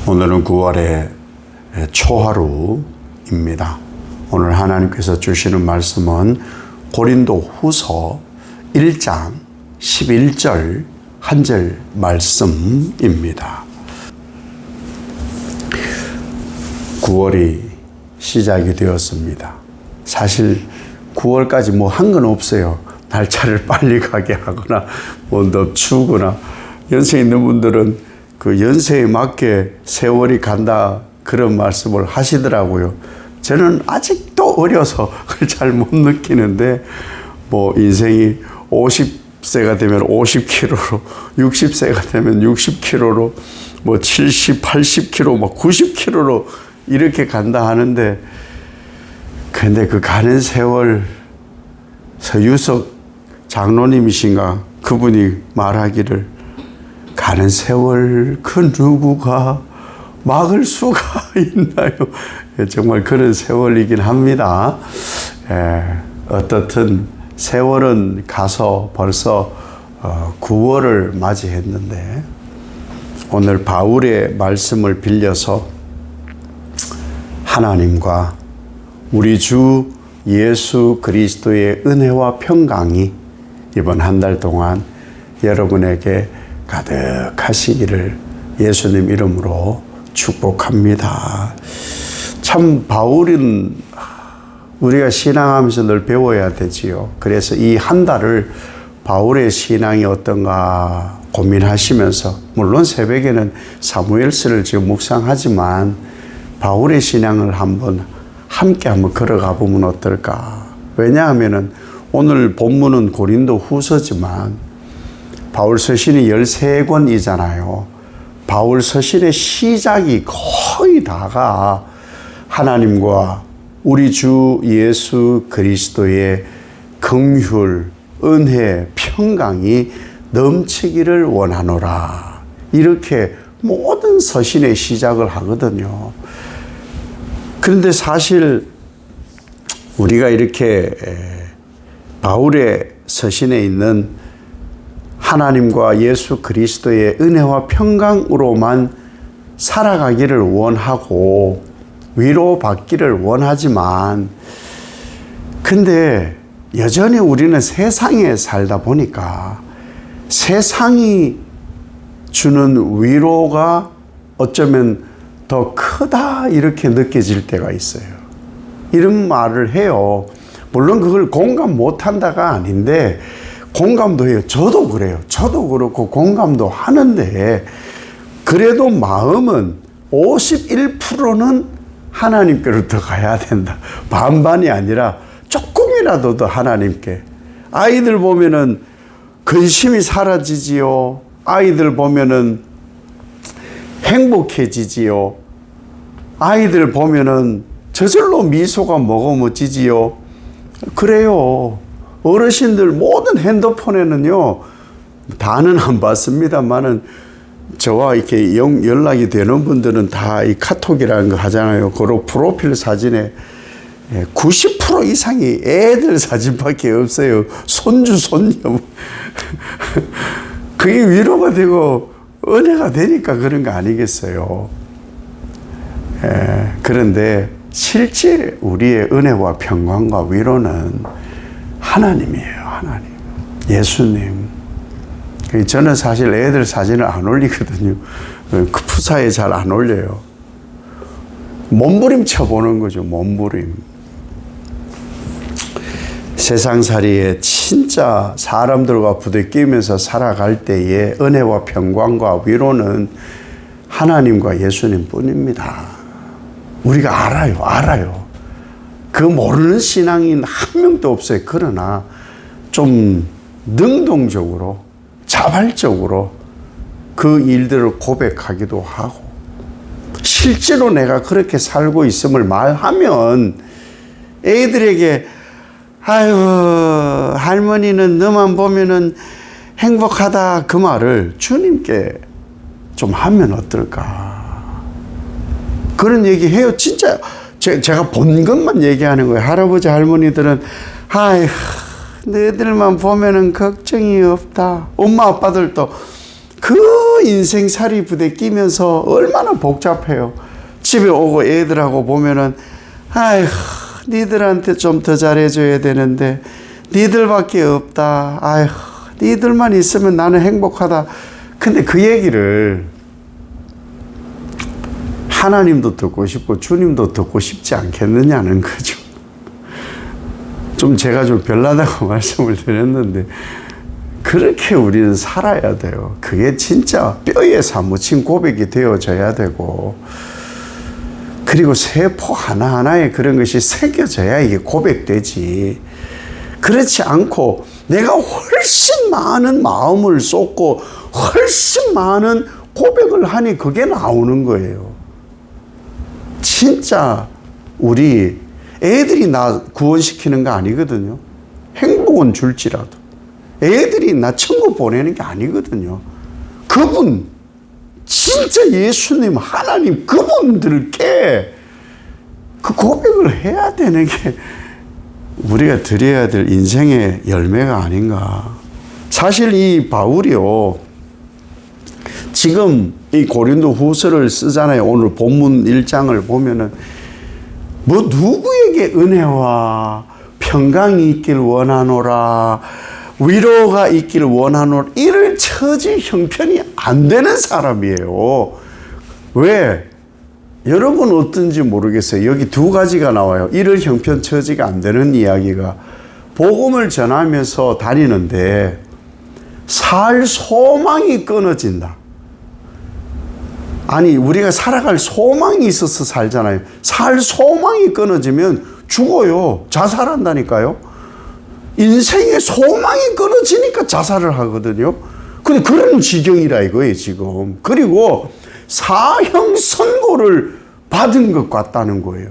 오늘은 9월의 초하루입니다. 오늘 하나님께서 주시는 말씀은 고린도 후서 1장 11절 한 절 말씀입니다. 9월이 시작이 되었습니다. 사실 9월까지 뭐 한 건 없어요. 날짜를 빨리 가게 하거나 뭐 넙추거나 연세 있는 분들은 그 연세에 맞게 세월이 간다 그런 말씀을 하시더라고요. 저는 아직도 어려서 그걸 잘 못 느끼는데 뭐 인생이 50세가 되면 50km로 60세가 되면 60km로 뭐 70, 80km, 뭐 90km로 이렇게 간다 하는데 근데 그 가는 세월 서유석 장로님이신가 그분이 말하기를 가는 세월 그 누구가 막을 수가 있나요? 정말 그런 세월이긴 합니다. 어떻든 세월은 가서 벌써 9월을 맞이했는데 오늘 바울의 말씀을 빌려서 하나님과 우리 주 예수 그리스도의 은혜와 평강이 이번 한 달 동안 여러분에게 가득하시기를 예수님 이름으로 축복합니다. 참 바울은 우리가 신앙하면서 늘 배워야 되지요. 그래서 이 한 달을 바울의 신앙이 어떤가 고민하시면서 물론 새벽에는 사무엘서를 지금 묵상하지만 바울의 신앙을 함께 한번 걸어가 보면 어떨까. 왜냐하면 오늘 본문은 고린도 후서지만 바울 서신이 13권이잖아요. 바울 서신의 시작이 거의 다가 하나님과 우리 주 예수 그리스도의 긍휼, 은혜, 평강이 넘치기를 원하노라. 이렇게 모든 서신의 시작을 하거든요. 그런데 사실 우리가 이렇게 바울의 서신에 있는 하나님과 예수 그리스도의 은혜와 평강으로만 살아가기를 원하고 위로받기를 원하지만 근데 여전히 우리는 세상에 살다 보니까 세상이 주는 위로가 어쩌면 더 크다 이렇게 느껴질 때가 있어요. 이런 말을 해요. 물론 그걸 공감 못한다가 아닌데 공감도 해요. 저도 그래요. 저도 그렇고 공감도 하는데 그래도 마음은 51%는 하나님께로 더 가야 된다. 반반이 아니라 조금이라도 더 하나님께. 아이들 보면은 근심이 사라지지요. 아이들 보면은 행복해지지요. 아이들 보면은 저절로 미소가 머금어지지요. 그래요. 어르신들 모든 핸드폰에는요, 다는 안 봤습니다만은 저와 이렇게 연락이 되는 분들은 다 이 카톡이라는 거 하잖아요. 그리고 프로필 사진에 90% 이상이 애들 사진밖에 없어요. 손주, 손녀. 그게 위로가 되고 은혜가 되니까 그런 거 아니겠어요. 그런데 실제 우리의 은혜와 평강과 위로는 하나님이에요. 하나님. 예수님. 저는 사실 애들 사진을 안 올리거든요. 그 푸사에 잘 안 올려요. 몸부림 쳐보는 거죠. 몸부림. 세상살이에 진짜 사람들과 부대끼면서 살아갈 때의 은혜와 평강과 위로는 하나님과 예수님 뿐입니다. 우리가 알아요. 그 모르는 신앙인 한 명도 없어요. 그러나 좀 능동적으로 자발적으로 그 일들을 고백하기도 하고 실제로 내가 그렇게 살고 있음을 말하면 애들에게 아유 할머니는 너만 보면은 행복하다 그 말을 주님께 좀 하면 어떨까. 그런 얘기 해요. 진짜 제가 본 것만 얘기하는 거예요. 할아버지 할머니들은 아휴 너희들만 보면은 걱정이 없다. 엄마 아빠들도 그 인생살이 부대끼면서 얼마나 복잡해요. 집에 오고 애들하고 보면은 아휴 니들한테 좀 더 잘해줘야 되는데 니들밖에 없다. 아휴 니들만 있으면 나는 행복하다. 근데 그 얘기를 하나님도 듣고 싶고 주님도 듣고 싶지 않겠느냐는 거죠. 좀 제가 좀 별나다고 말씀을 드렸는데 그렇게 우리는 살아야 돼요. 그게 진짜 뼈에 사무친 고백이 되어져야 되고 그리고 세포 하나하나에 그런 것이 새겨져야 이게 고백되지. 그렇지 않고 내가 훨씬 많은 마음을 쏟고 훨씬 많은 고백을 하니 그게 나오는 거예요. 진짜 우리 애들이 나 구원시키는 거 아니거든요. 행복은 줄지라도. 애들이 나 천국 보내는 게 아니거든요. 그분, 진짜 예수님, 하나님, 그분들께 그 고백을 해야 되는 게 우리가 드려야 될 인생의 열매가 아닌가. 사실 이 바울이요, 지금 이 고린도 후서를 쓰잖아요. 오늘 본문 1장을 보면은 뭐 누구에게 은혜와 평강이 있길 원하노라, 위로가 있길 원하노라, 이럴 처지 형편이 안 되는 사람이에요. 왜? 여러분 어떤지 모르겠어요. 여기 두 가지가 나와요. 이럴 형편 처지가 안 되는 이야기가. 복음을 전하면서 다니는데 살 소망이 끊어진다. 아니 우리가 살아갈 소망이 있어서 살잖아요. 살 소망이 끊어지면 죽어요. 자살한다니까요. 인생의 소망이 끊어지니까 자살을 하거든요. 근데 그런 지경이라 이거예요 지금. 그리고 사형 선고를 받은 것 같다는 거예요.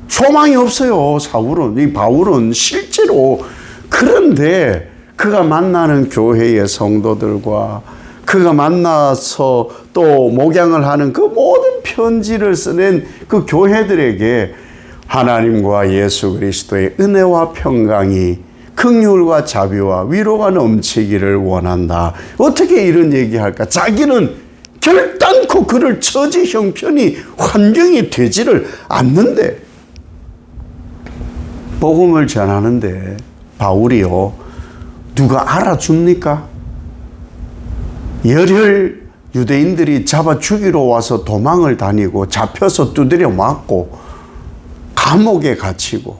소망이 없어요. 사울은, 이 바울은 실제로. 그런데 그가 만나는 교회의 성도들과 그가 만나서 또 목양을 하는 그 모든 편지를 써낸 그 교회들에게 하나님과 예수 그리스도의 은혜와 평강이 긍휼과 자비와 위로가 넘치기를 원한다. 어떻게 이런 얘기할까? 자기는 결단코 그럴 처지 형편이 환경이 되지를 않는데 복음을 전하는데 바울이요, 누가 알아줍니까? 열혈 유대인들이 잡아 죽이러 와서 도망을 다니고 잡혀서 두드려 맞고 감옥에 갇히고,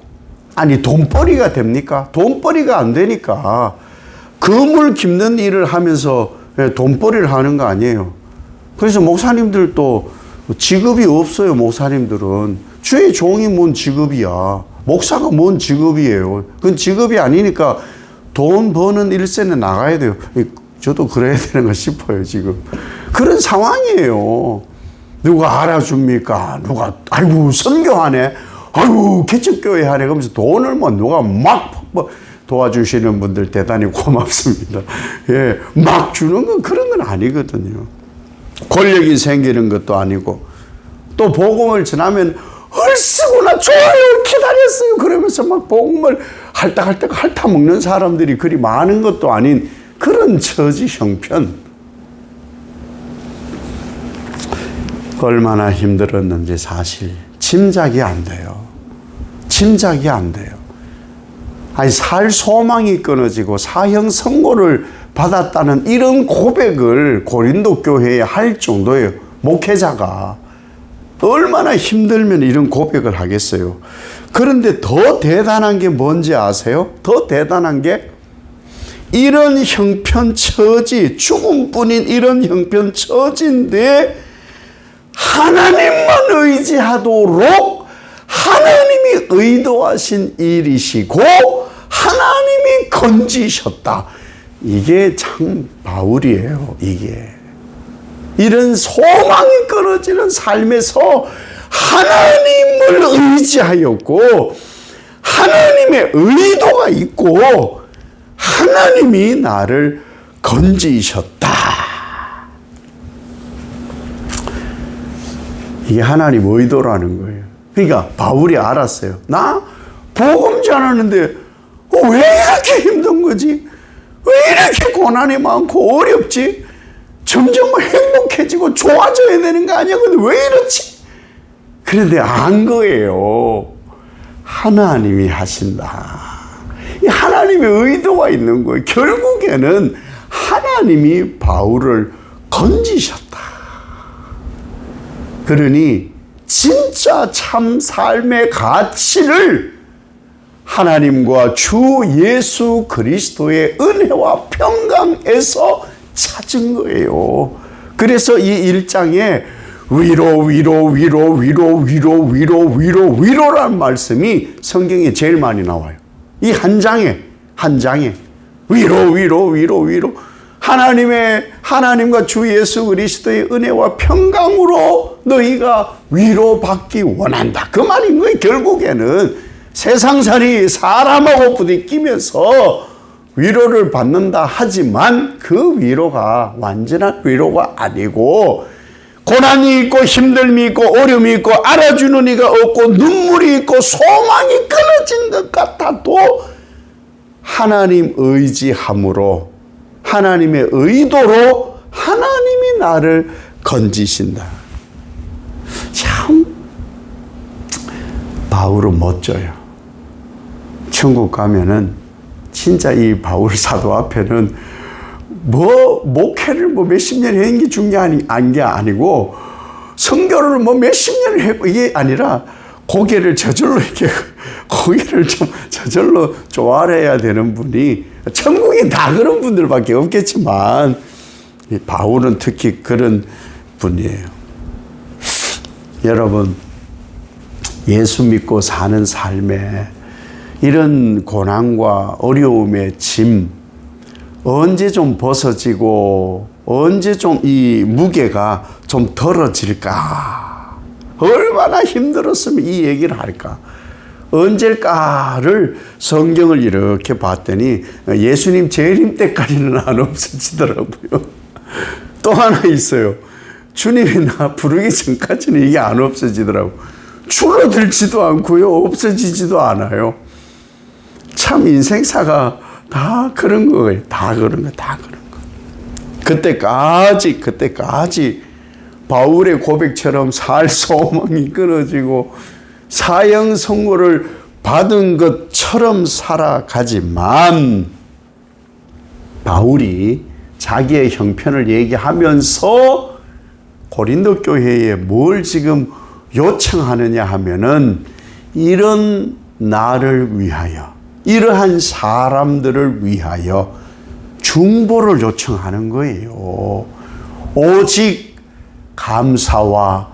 아니 돈벌이가 됩니까? 돈벌이가 안 되니까 그물 깁는 일을 하면서 돈벌이를 하는 거 아니에요. 그래서 목사님들도 직업이 없어요. 목사님들은 주의 종이 뭔 직업이야. 목사가 뭔 직업이에요. 그건 직업이 아니니까 돈 버는 일선에 나가야 돼요. 저도 그래야 되는가 싶어요 지금. 그런 상황이에요. 누가 알아줍니까? 누가 아이고 선교하네, 아이고 개척교회 하네, 그러면서 돈을 뭐 누가 막 도와주시는 분들 대단히 고맙습니다. 예, 막 주는 건 그런 건 아니거든요. 권력이 생기는 것도 아니고, 또 복음을 전하면 얼씨구나 좋아요 기다렸어요 그러면서 막 복음을 할딱할딱 핥아먹는 사람들이 그리 많은 것도 아닌 그런 처지 형편. 얼마나 힘들었는지 사실 짐작이 안 돼요. 짐작이 안 돼요. 아니 살 소망이 끊어지고 사형 선고를 받았다는 이런 고백을 고린도 교회에 할 정도예요. 목회자가 얼마나 힘들면 이런 고백을 하겠어요. 그런데 더 대단한 게 뭔지 아세요? 더 대단한 게 이런 형편 처지, 죽음뿐인 이런 형편 처지인데 하나님만 의지하도록 하나님이 의도하신 일이시고 하나님이 건지셨다. 이게 참 바울이에요. 이게 이런 소망이 끊어지는 삶에서 하나님을 의지하였고 하나님의 의도가 있고 하나님이 나를 건지셨다. 이게 하나님 의도라는 거예요. 그러니까 바울이 알았어요. 나 복음 전하는데 왜 이렇게 힘든 거지? 왜 이렇게 고난이 많고 어렵지? 점점 행복해지고 좋아져야 되는 거 아니야? 근데 왜 이렇지? 그런데 안 거예요. 하나님이 하신다. 이 하나님의 의도가 있는 거예요. 결국에는 하나님이 바울을 건지셨다. 그러니 진짜 참 삶의 가치를 하나님과 주 예수 그리스도의 은혜와 평강에서 찾은 거예요. 그래서 이 1장에 위로라는 말씀이 성경에 제일 많이 나와요. 이 한 장에 위로. 하나님과 주 예수 그리스도의 은혜와 평강으로 너희가 위로받기 원한다. 그 말인 거예요. 결국에는 세상살이 사람하고 부딪히면서 위로를 받는다 하지만 그 위로가 완전한 위로가 아니고 고난이 있고 힘듦이 있고 어려움이 있고 알아주는 이가 없고 눈물이 있고 소망이 끊어진 것 같아도 하나님 의지함으로 하나님의 의도로 하나님이 나를 건지신다. 참 바울은 멋져요. 천국 가면은 진짜 이 바울 사도 앞에는 목회를 몇십 년 했는 게 중요한 게 아니고 선교를 몇십 년을 했고 이게 아니라 고개를 저절로 좋아해야 되는 분이 천국에 다 그런 분들밖에 없겠지만 바울은 특히 그런 분이에요. 여러분 예수 믿고 사는 삶에 이런 고난과 어려움의 짐 언제 좀 벗어지고 언제 좀 이 무게가 좀 덜어질까? 얼마나 힘들었으면 이 얘기를 할까? 언제일까를 성경을 이렇게 봤더니 예수님 재림 때까지는 안 없어지더라고요. 또 하나 있어요. 주님이 나 부르기 전까지는 이게 안 없어지더라고요. 줄어들지도 않고요. 없어지지도 않아요. 참 인생사가 다 그런 거예요. 다 그런 거. 그때까지 바울의 고백처럼 살 소망이 끊어지고 사형 선고를 받은 것처럼 살아가지만 바울이 자기의 형편을 얘기하면서 고린도 교회에 뭘 지금 요청하느냐 하면은 이런 나를 위하여 이러한 사람들을 위하여 중보를 요청하는 거예요. 오직 감사와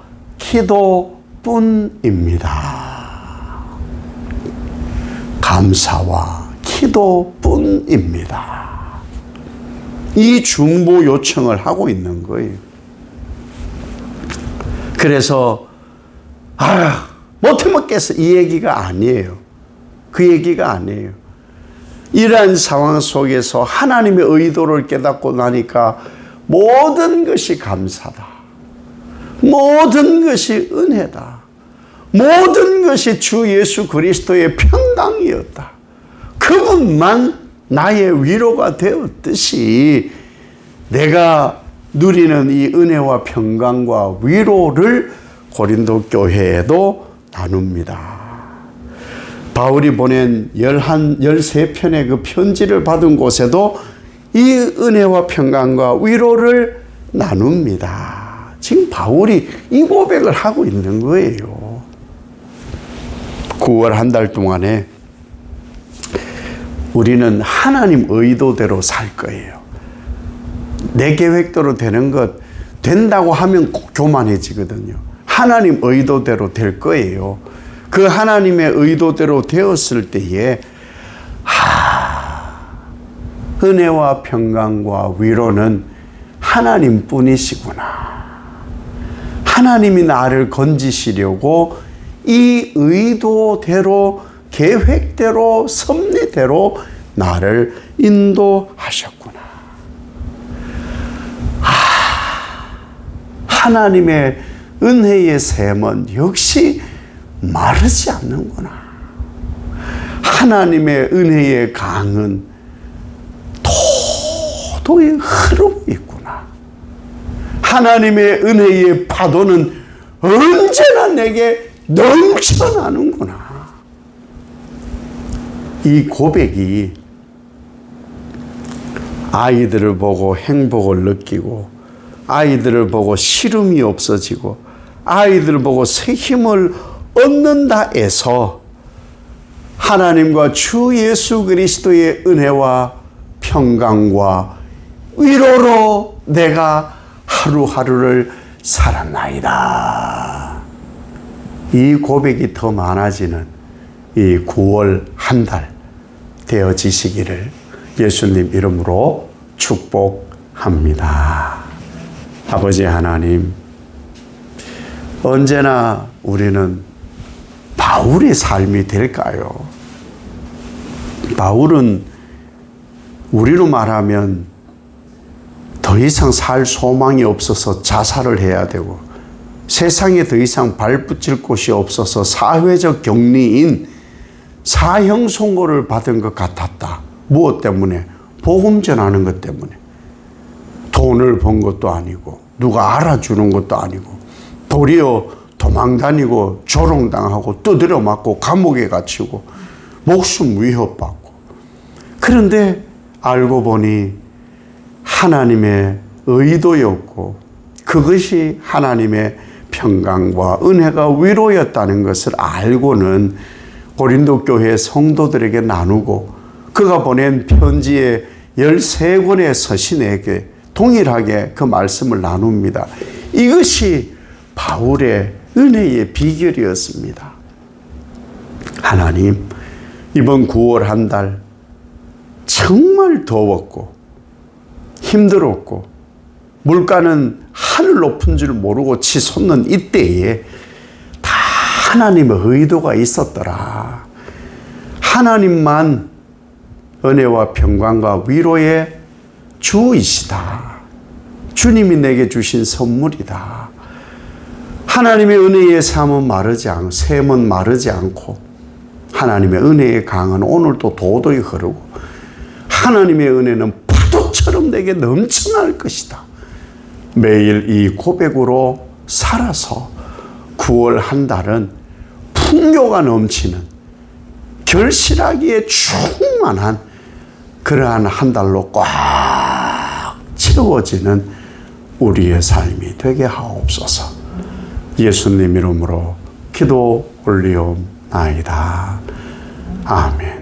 기도뿐입니다. 감사와 기도뿐입니다. 이 중보 요청을 하고 있는 거예요. 그래서 못해 먹겠어 이 얘기가 아니에요. 그 얘기가 아니에요. 이러한 상황 속에서 하나님의 의도를 깨닫고 나니까 모든 것이 감사다. 모든 것이 은혜다. 모든 것이 주 예수 그리스도의 평강이었다. 그분만 나의 위로가 되었듯이 내가 누리는 이 은혜와 평강과 위로를 고린도 교회에도 나눕니다. 바울이 보낸 13편의 그 편지를 받은 곳에도 이 은혜와 평강과 위로를 나눕니다. 지금 바울이 이 고백을 하고 있는 거예요. 9월 한 달 동안에 우리는 하나님 의도대로 살 거예요. 내 계획대로 되는 것 된다고 하면 교만해지거든요. 하나님 의도대로 될 거예요. 그 하나님의 의도대로 되었을 때에 은혜와 평강과 위로는 하나님뿐이시구나. 하나님이 나를 건지시려고 이 의도대로 계획대로 섭리대로 나를 인도하셨구나. 하나님의 은혜의 샘은 역시 마르지 않는구나. 하나님의 은혜의 강은 도도히 흐르고 있구나. 하나님의 은혜의 파도는 언제나 내게 넘쳐나는구나. 이 고백이 아이들을 보고 행복을 느끼고, 아이들을 보고 시름이 없어지고, 아이들을 보고 새 힘을 얻는다 해서 하나님과 주 예수 그리스도의 은혜와 평강과 위로로 내가 하루하루를 살았나이다. 이 고백이 더 많아지는 이 9월 한 달 되어지시기를 예수님 이름으로 축복합니다. 아버지 하나님, 언제나 우리는 바울의 삶이 될까요? 바울은 우리로 말하면 더 이상 살 소망이 없어서 자살을 해야 되고, 세상에 더 이상 발붙일 곳이 없어서 사회적 격리인 사형 선고를 받은 것 같았다. 무엇 때문에? 복음 전하는 것 때문에. 돈을 번 것도 아니고 누가 알아주는 것도 아니고 도리어 도망다니고 조롱당하고 두드려 맞고 감옥에 갇히고 목숨 위협받고. 그런데 알고 보니 하나님의 의도였고 그것이 하나님의 평강과 은혜가 위로였다는 것을 알고는 고린도 교회 성도들에게 나누고, 그가 보낸 편지의 13권의 서신에게 동일하게 그 말씀을 나눕니다. 이것이 바울의 은혜의 비결이었습니다. 하나님, 이번 9월 한 달 정말 더웠고 힘들었고 물가는 하늘 높은 줄 모르고 치솟는 이때에 다 하나님의 의도가 있었더라. 하나님만 은혜와 평강과 위로의 주이시다. 주님이 내게 주신 선물이다. 하나님의 은혜의 샘은 마르지 않고 하나님의 은혜의 강은 오늘도 도도히 흐르고 하나님의 은혜는 파도처럼 내게 넘쳐날 것이다. 매일 이 고백으로 살아서 9월 한 달은 풍요가 넘치는, 결실하기에 충만한 그러한 한 달로 꽉 채워지는 우리의 삶이 되게 하옵소서. 예수님 이름으로 기도 올리옵나이다. 아멘.